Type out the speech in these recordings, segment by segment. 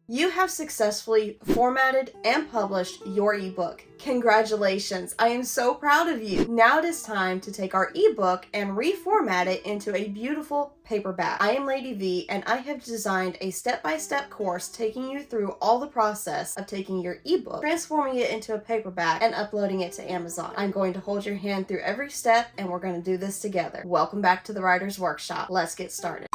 You have successfully formatted and published your ebook. Congratulations! I am so proud of you. Now it is time to take our ebook and reformat it into a beautiful paperback. I am Lady V, and I have designed a step-by-step course taking you through all the process of taking your ebook, transforming it into a paperback, and uploading it to Amazon. I'm going to hold your hand through every step, and we're going to do this together. Welcome back to the Writer's Workshop. Let's get started.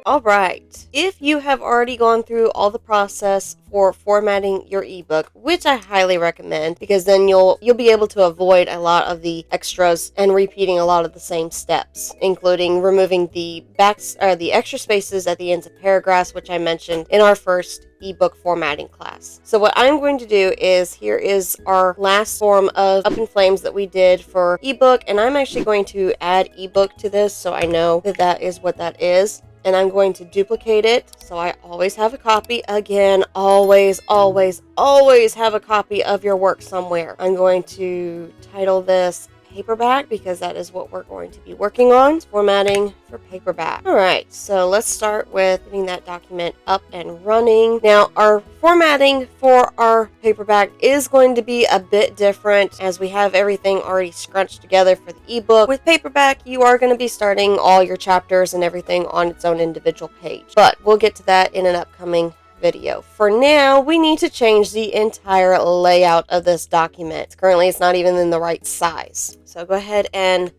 Alright, if you have already gone through all the process for formatting your ebook, which I highly recommend, because then you'll be able to avoid a lot of the extras and repeating a lot of the same steps, including removing the the extra spaces at the ends of paragraphs, which I mentioned in our first ebook formatting class. So what I'm going to do is, here is our last form of Up in Flames that we did for ebook, and I'm actually going to add ebook to this so I know that that is what that is. And I'm going to duplicate it, so I always have a copy. Again, always have a copy of your work somewhere. I'm going to title this Paperback because that is what we're going to be working on. It's formatting for paperback. Alright, so let's start with getting that document up and running. Now, our formatting for our paperback is going to be a bit different as we have everything already scrunched together for the ebook. With paperback, you are going to be starting all your chapters and everything on its own individual page, but we'll get to that in an upcoming video. For now, we need to change the entire layout of this document. Currently, it's not even in the right size. So go ahead and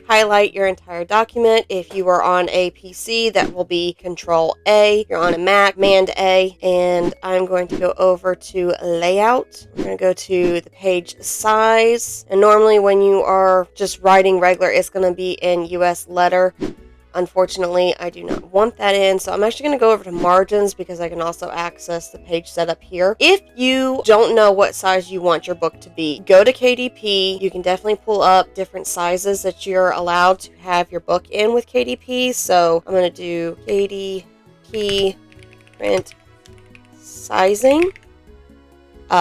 highlight your entire document. If you are on a PC, that will be Control A. If you're on a Mac, Command A. And I'm going to go over to Layout. We're going to go to the page size. And normally when you are just writing regular, it's going to be in US letter. Unfortunately, I do not want that in, so I'm actually going to go over to margins because I can also access the page setup here. If you don't know what size you want your book to be, go to KDP. You can definitely pull up different sizes that you're allowed to have your book in with KDP. So I'm going to do KDP print sizing.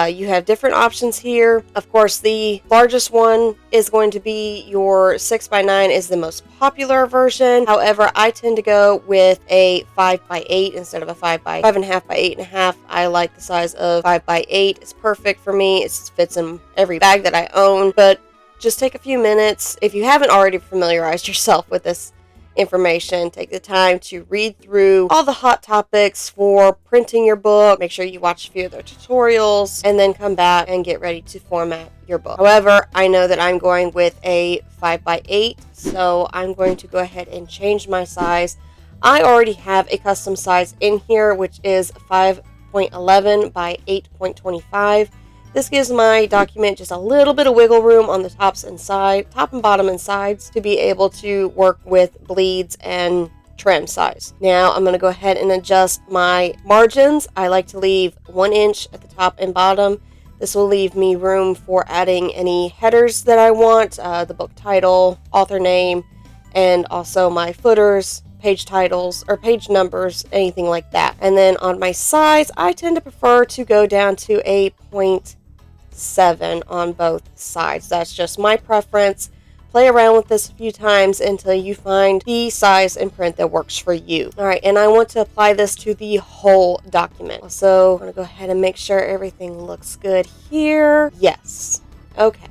You have different options here. Of course, the largest one is going to be your 6x9 is the most popular version. However, I tend to go with a 5x8 instead of a 5.5 by 8.5. I like the size of 5x8. It's perfect for me. It fits in every bag that I own. But just take a few minutes. If you haven't already familiarized yourself with this information, take the time to read through all the hot topics for printing your book. Make sure you watch a few of their tutorials and then come back and get ready to format your book. However, I know that I'm going with a 5x8, so I'm going to go ahead and change my size. I already have a custom size in here, which is 5.11 by 8.25. This gives my document just a little bit of wiggle room on the top and bottom and sides to be able to work with bleeds and trim size. Now I'm going to go ahead and adjust my margins. I like to leave 1 inch at the top and bottom. This will leave me room for adding any headers that I want, the book title, author name, and also my footers, page titles, or page numbers, anything like that. And then on my sides, I tend to prefer to go down to a 0.7 on both sides. That's just my preference. Play around with this a few times until you find the size and print that works for you. Alright, and I want to apply this to the whole document. So I'm going to go ahead and make sure everything looks good here. Yes. Okay.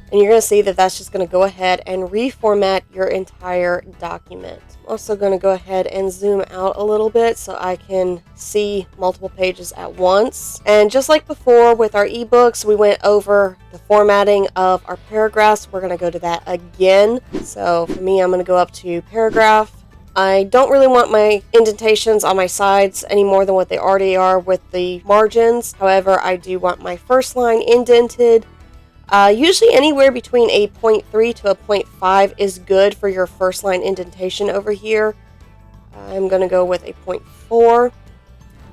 And you're going to see that that's just going to go ahead and reformat your entire document. I'm also going to go ahead and zoom out a little bit so I can see multiple pages at once. And just like before with our ebooks, we went over the formatting of our paragraphs. We're going to go to that again. So for me, I'm going to go up to paragraph. I don't really want my indentations on my sides any more than what they already are with the margins. However, I do want my first line indented. Usually anywhere between a 0.3 to a 0.5 is good for your first line indentation over here. I'm going to go with a 0.4.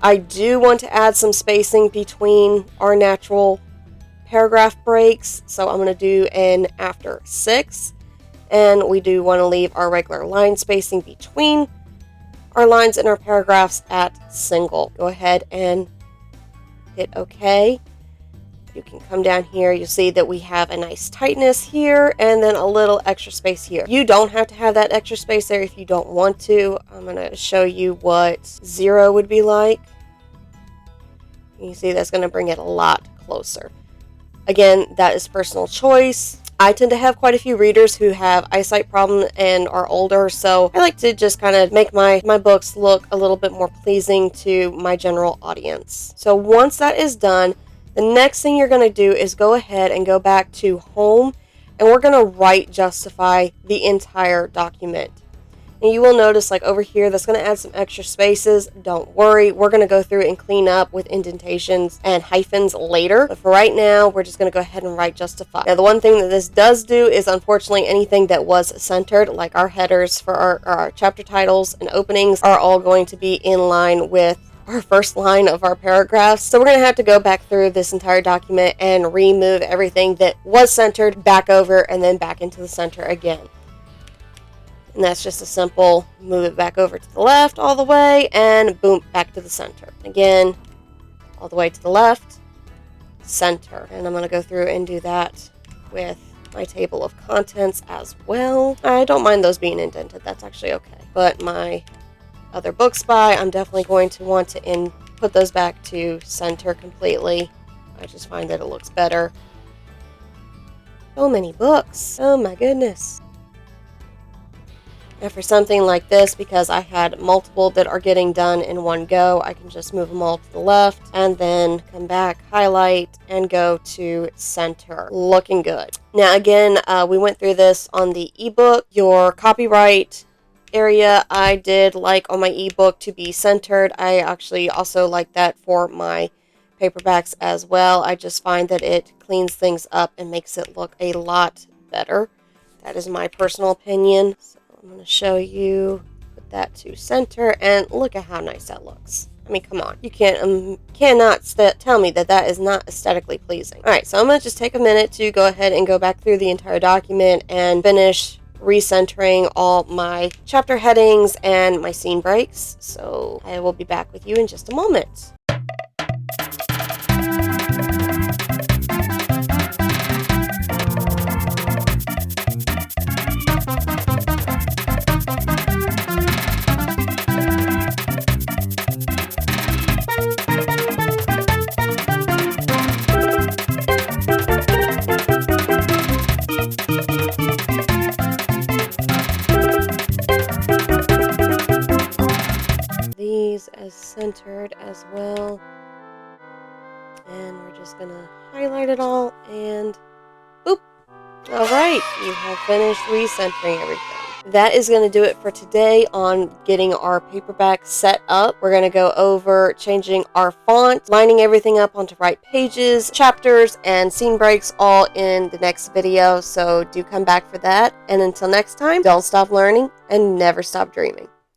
I do want to add some spacing between our natural paragraph breaks, so I'm going to do an after 6. And we do want to leave our regular line spacing between our lines and our paragraphs at single. Go ahead and hit OK. You can come down here. You'll see that we have a nice tightness here and then a little extra space here. You don't have to have that extra space there if you don't want to. I'm going to show you what 0 would be like. You see that's going to bring it a lot closer. Again, that is personal choice. I tend to have quite a few readers who have eyesight problems and are older, so I like to just kind of make my books look a little bit more pleasing to my general audience. So once that is done, the next thing you're going to do is go ahead and go back to home, and we're going to justify the entire document. And you will notice, like over here, that's going to add some extra spaces. Don't worry, we're going to go through and clean up with indentations and hyphens later. But for right now, we're just going to go ahead and write justify. Now, the one thing that this does do is, unfortunately, anything that was centered, like our headers for our chapter titles and openings, are all going to be in line with our first line of our paragraphs. So we're going to have to go back through this entire document and remove everything that was centered back over and then back into the center again. And that's just a simple move it back over to the left all the way and boom, back to the center. Again, all the way to the left, center. And I'm going to go through and do that with my table of contents as well. I don't mind those being indented. That's actually okay. But my other books by, I'm definitely going to want to put those back to center completely. I just find that it looks better. So many books. Oh my goodness. And for something like this, because I had multiple that are getting done in one go, I can just move them all to the left and then come back, highlight, and go to center. Looking good. Now again, we went through this on the ebook. Your copyright area, I did like on my ebook to be centered. I actually also like that for my paperbacks as well. I just find that it cleans things up and makes it look a lot better. That is my personal opinion. So I'm going to show you, put that to center, and look at how nice that looks. I mean, come on. You cannot tell me that that is not aesthetically pleasing. Alright, so I'm going to just take a minute to go ahead and go back through the entire document and finish recentering all my chapter headings and my scene breaks. So I will be back with you in just a moment. As centered as well, and we're just gonna highlight it all and boop. All right, you have finished recentering everything. That is going to do it for today on getting our paperback set up. We're going to go over changing our font, lining everything up onto right pages, chapters, and scene breaks all in the next video, so do come back for that. And until next time, don't stop learning and never stop dreaming.